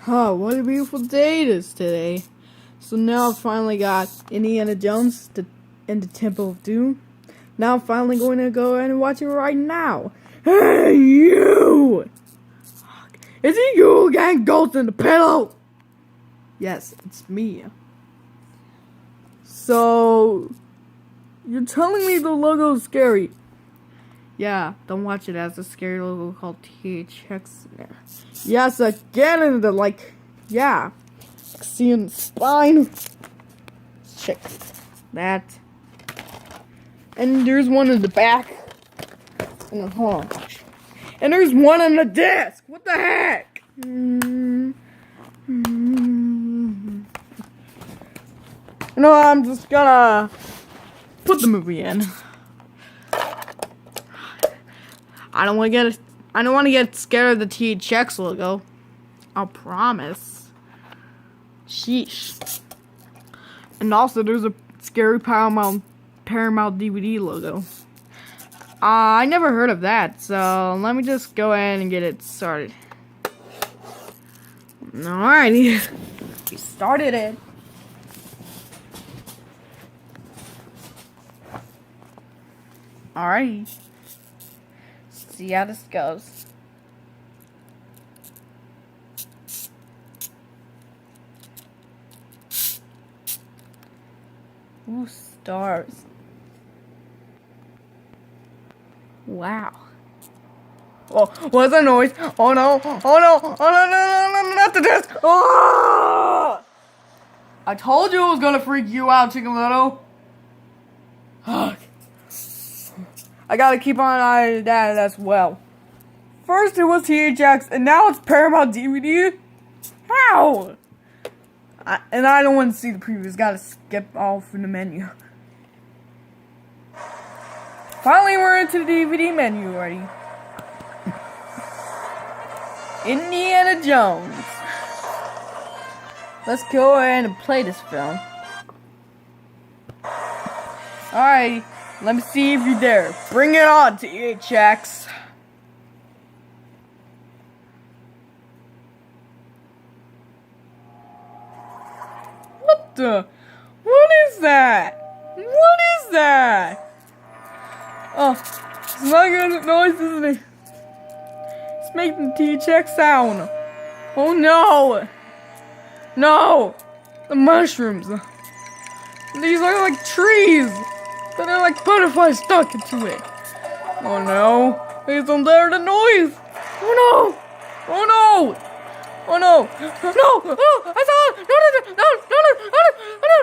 What a beautiful day it is today. So now I've finally got Indiana Jones and the Temple of Doom. Now I'm finally going to go ahead and watch it right now. Hey, you! Is it you again, Ghost in the Pillow? Yes, it's me. So, you're telling me the logo's scary? Yeah, don't watch it as a scary logo called THX. Yes, again in the seeing the spine. Check that. And there's one in the back. And then, hold on. And there's one on the disc. What the heck? You know, I'm just gonna put the movie in. I don't want to get scared of the THX logo. I'll promise. Sheesh. And also, there's a scary Paramount DVD logo. I never heard of that, so let me just go ahead and get it started. Alrighty, we started it. Alrighty. See how this goes. Ooh, stars. Wow. Oh, what's that noise? Oh no! Oh no! Oh no! Not the disc! Oh! I told you it was gonna freak you out, Chicken Little. I gotta keep on an eye on that as well. First it was THX, and now it's Paramount DVD? How? And I don't want to see the previews. Gotta skip off in the menu. Finally, we're into the DVD menu already. Indiana Jones. Let's go ahead and play this film. Alright, let me see if you're there. Bring it on, THX. What is that? What is that? Oh, it's not good noise, isn't it? It's making the THX sound. Oh no! No! The mushrooms. These are like trees. But they're like butterflies stuck into it. Oh no! Please don't dare the noise! Oh no! Oh no! Oh no! No! Oh! I saw it! No! No! No! No! No! No!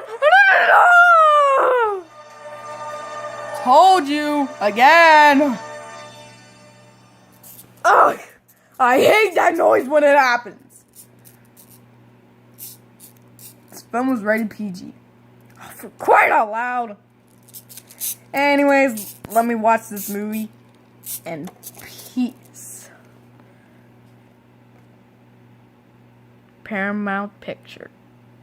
No! No! Told you again! Ugh! I hate that noise when it happens! This film was rated PG. Oh, for crying out loud! Anyways, let me watch this movie in peace. Paramount Pictures.